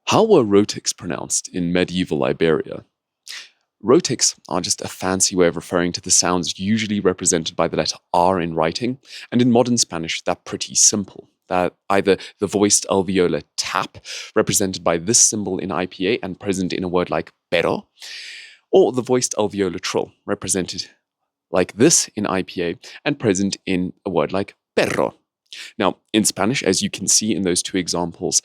How were rhotics pronounced in medieval Iberia? Rhotics are just a fancy way of referring to the sounds usually represented by the letter R in writing, and in modern Spanish, they're pretty simple. That either the voiced alveolar tap, represented by this symbol in IPA and present in a word like perro, or the voiced alveolar trill, represented like this in IPA and present in a word like perro. Now, in Spanish, as you can see in those two examples,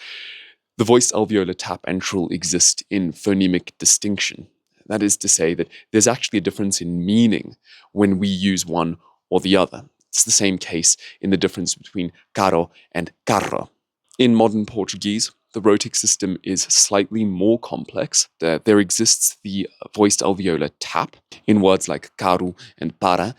the voiced alveolar tap and trill exist in phonemic distinction. That is to say that there's actually a difference in meaning when we use one or the other. It's the same case in the difference between caro and carro. In modern Portuguese, the rhotic system is slightly more complex. There exists the voiced alveolar tap in words like caro and para,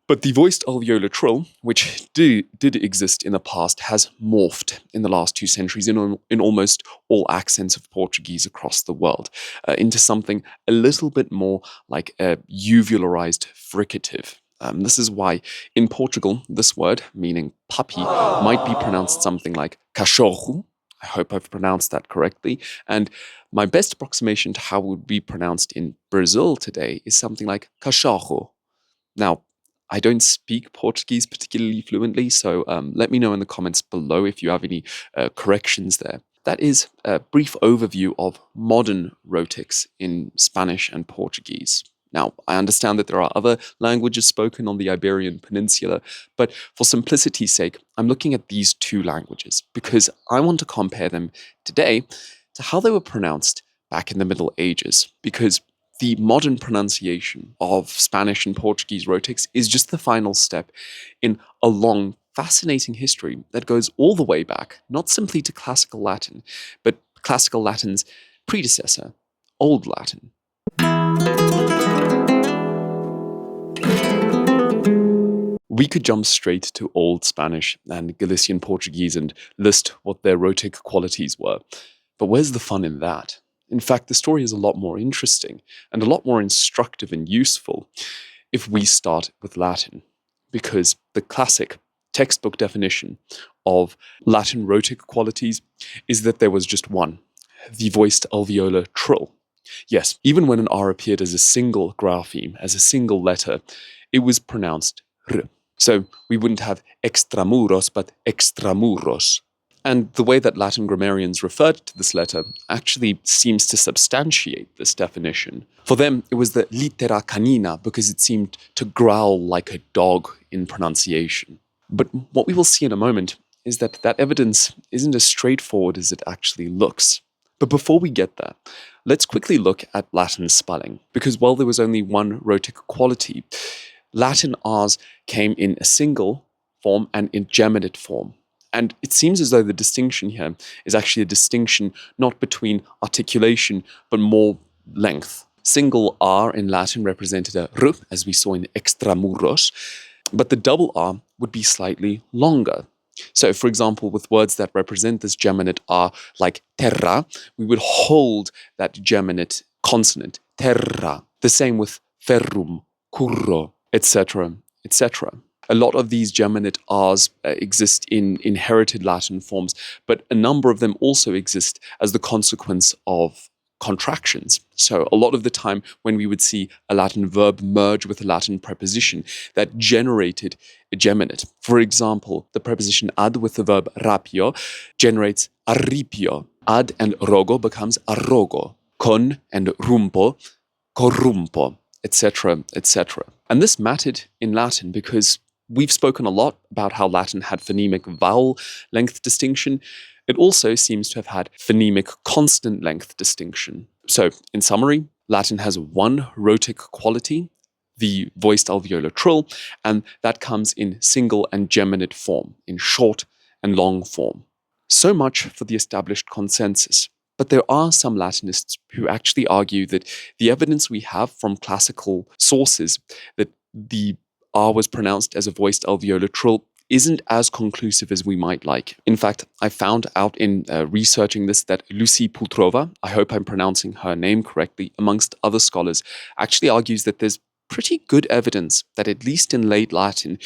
but the voiced alveolar trill, which did exist in the past, has morphed in the last 2 centuries in almost all accents of Portuguese across the world into something a little bit more like a uvularized fricative. This is why in Portugal, this word, meaning puppy, might be pronounced something like cachorro. I hope I've pronounced that correctly. And my best approximation to how it would be pronounced in Brazil today is something like cachorro. Now, I don't speak Portuguese particularly fluently, so let me know in the comments below if you have any corrections there. That is a brief overview of modern rhotics in Spanish and Portuguese. Now, I understand that there are other languages spoken on the Iberian Peninsula, but for simplicity's sake, I'm looking at these 2 languages because I want to compare them today to how they were pronounced back in the Middle Ages, because the modern pronunciation of Spanish and Portuguese rhotics is just the final step in a long, fascinating history that goes all the way back, not simply to Classical Latin, but Classical Latin's predecessor, Old Latin. We could jump straight to Old Spanish and Galician-Portuguese and list what their rhotic qualities were. But where's the fun in that? In fact, the story is a lot more interesting and a lot more instructive and useful if we start with Latin, because the classic textbook definition of Latin rhotic qualities is that there was just one, the voiced alveolar trill. Yes, even when an R appeared as a single grapheme, as a single letter, it was pronounced r. So we wouldn't have extramuros, but extramuros. And the way that Latin grammarians referred to this letter actually seems to substantiate this definition. For them, it was the litera canina because it seemed to growl like a dog in pronunciation. But what we will see in a moment is that that evidence isn't as straightforward as it actually looks. But before we get there, let's quickly look at Latin spelling, because while there was only one rhotic quality, Latin R's came in a single form and in geminate form. And it seems as though the distinction here is actually a distinction not between articulation, but more length. Single R in Latin represented a r, as we saw in extramuros, but the double R would be slightly longer. So, for example, with words that represent this geminate R, like terra, we would hold that geminate consonant, terra. The same with ferrum, curro, etc., etc. A lot of these geminate R's exist in inherited Latin forms, but a number of them also exist as the consequence of contractions. So a lot of the time when we would see a Latin verb merge with a Latin preposition, that generated a geminate. For example, the preposition ad with the verb rapio generates arripio. Ad and rogo becomes arrogo. Con and rumpo, corrumpo, etc., etc. And this mattered in Latin because we've spoken a lot about how Latin had phonemic vowel length distinction. It also seems to have had phonemic consonant length distinction. So, in summary, Latin has one rhotic quality, the voiced alveolar trill, and that comes in single and geminate form, in short and long form. So much for the established consensus. But there are some Latinists who actually argue that the evidence we have from classical sources that the R was pronounced as a voiced alveolar trill isn't as conclusive as we might like. In fact, I found out in researching this that Lucy Pultrova, I hope I'm pronouncing her name correctly, amongst other scholars, actually argues that there's pretty good evidence that at least in late Latin,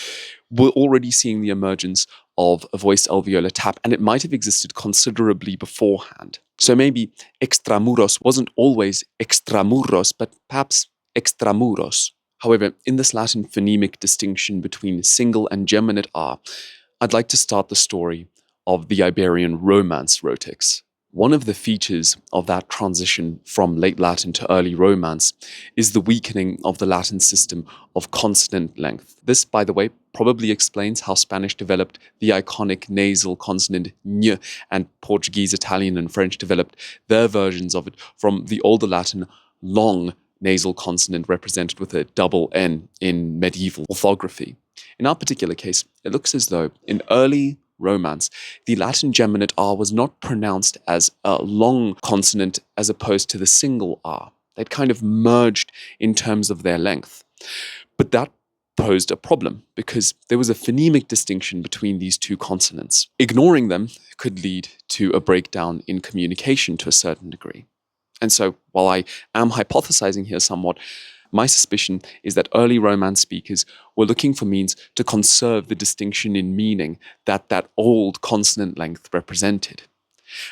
we're already seeing the emergence of a voiced alveolar tap, and it might have existed considerably beforehand. So maybe extramuros wasn't always extramuros, but perhaps extramuros. However, in this Latin phonemic distinction between single and geminate R, I'd like to start the story of the Iberian Romance rhotics. One of the features of that transition from late Latin to early Romance is the weakening of the Latin system of consonant length. This, by the way, probably explains how Spanish developed the iconic nasal consonant ñ, and Portuguese, Italian, and French developed their versions of it from the older Latin long nasal consonant represented with a double N in medieval orthography. In our particular case, it looks as though in early Romance, the Latin geminate R was not pronounced as a long consonant as opposed to the single R. They'd kind of merged in terms of their length. But that posed a problem because there was a phonemic distinction between these two consonants. Ignoring them could lead to a breakdown in communication to a certain degree. And so, while I am hypothesizing here somewhat, my suspicion is that early Romance speakers were looking for means to conserve the distinction in meaning that that old consonant length represented.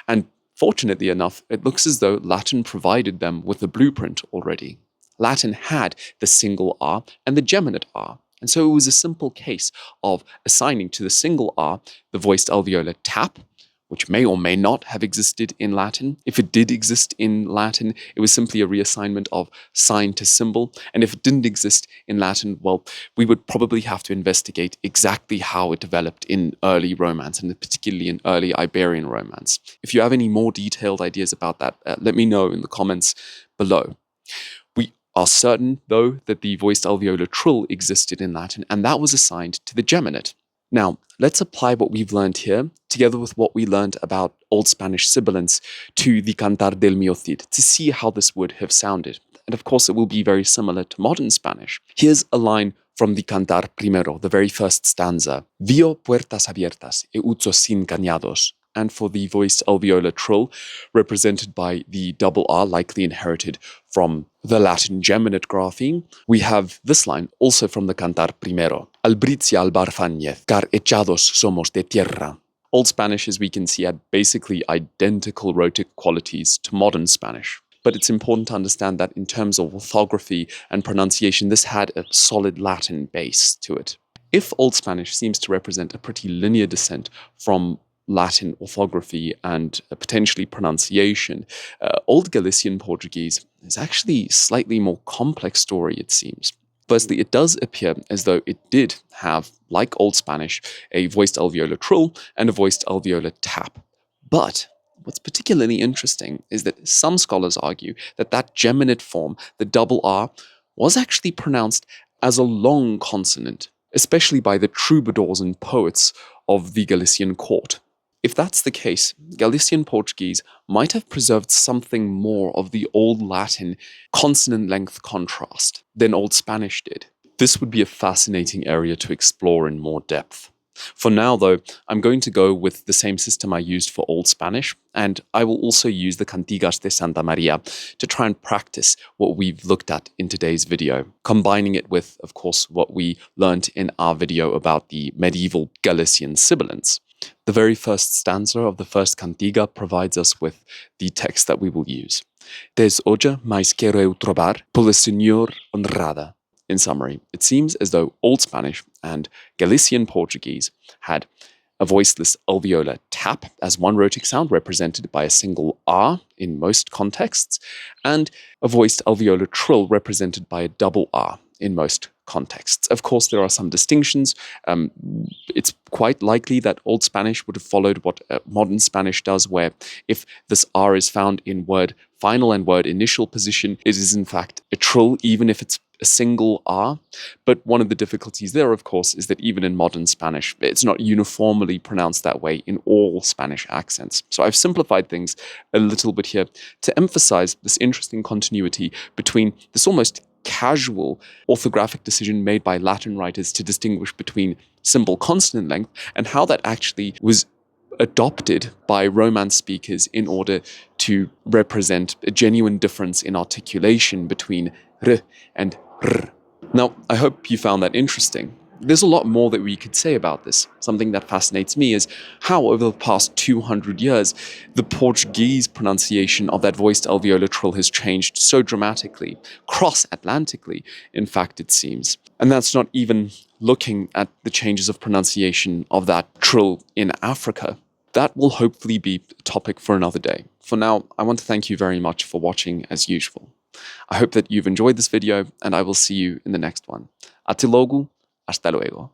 And fortunately enough, it looks as though Latin provided them with a blueprint already. Latin had the single R and the geminate R, and so it was a simple case of assigning to the single R the voiced alveolar tap, which may or may not have existed in Latin. If it did exist in Latin, it was simply a reassignment of sign to symbol. And if it didn't exist in Latin, well, we would probably have to investigate exactly how it developed in early Romance, and particularly in early Iberian Romance. If you have any more detailed ideas about that, let me know in the comments below. We are certain, though, that the voiced alveolar trill existed in Latin, and that was assigned to the geminate. Now, let's apply what we've learned here, together with what we learned about Old Spanish sibilants, to the Cantar del Mio Cid, to see how this would have sounded. And of course, it will be very similar to modern Spanish. Here's a line from the Cantar Primero, the very first stanza. Vio puertas abiertas e usos sin cañados. And for the voiced alveolar trill, represented by the double R, likely inherited from the Latin geminate grapheme, we have this line, also from the Cantar Primero. Albricia albarfañez, car echados somos de tierra. Old Spanish, as we can see, had basically identical rhotic qualities to modern Spanish. But it's important to understand that in terms of orthography and pronunciation, this had a solid Latin base to it. If Old Spanish seems to represent a pretty linear descent from Latin orthography and potentially pronunciation, Old Galician-Portuguese is actually a slightly more complex story, it seems. Firstly, it does appear as though it did have, like Old Spanish, a voiced alveolar trill and a voiced alveolar tap. But what's particularly interesting is that some scholars argue that that geminate form, the double R, was actually pronounced as a long consonant, especially by the troubadours and poets of the Galician court. If that's the case, Galician-Portuguese might have preserved something more of the Old Latin consonant length contrast than Old Spanish did. This would be a fascinating area to explore in more depth. For now, though, I'm going to go with the same system I used for Old Spanish, and I will also use the Cantigas de Santa Maria to try and practice what we've looked at in today's video, combining it with, of course, what we learned in our video about the medieval Galician sibilants. The very first stanza of the first cantiga provides us with the text that we will use. Des hoje mais quero eu trobar pelo Senhor honrada. In summary, it seems as though Old Spanish and Galician-Portuguese had a voiceless alveolar tap as one rhotic sound represented by a single R in most contexts, and a voiced alveolar trill represented by a double R in most contexts. Of course, there are some distinctions. It's quite likely that Old Spanish would have followed what modern Spanish does, where if this R is found in word final and word initial position, it is in fact a trill, even if it's a single R. But one of the difficulties there, of course, is that even in modern Spanish, it's not uniformly pronounced that way in all Spanish accents. So I've simplified things a little bit here to emphasize this interesting continuity between this almost casual orthographic decision made by Latin writers to distinguish between simple consonant length and how that actually was adopted by Romance speakers in order to represent a genuine difference in articulation between r and r. Now, I hope you found that interesting. There's a lot more that we could say about this. Something that fascinates me is how, over the past 200 years, the Portuguese pronunciation of that voiced alveolar trill has changed so dramatically, cross-Atlantically, in fact, it seems. And that's not even looking at the changes of pronunciation of that trill in Africa. That will hopefully be a topic for another day. For now, I want to thank you very much for watching as usual. I hope that you've enjoyed this video, and I will see you in the next one. Até logo, hasta luego.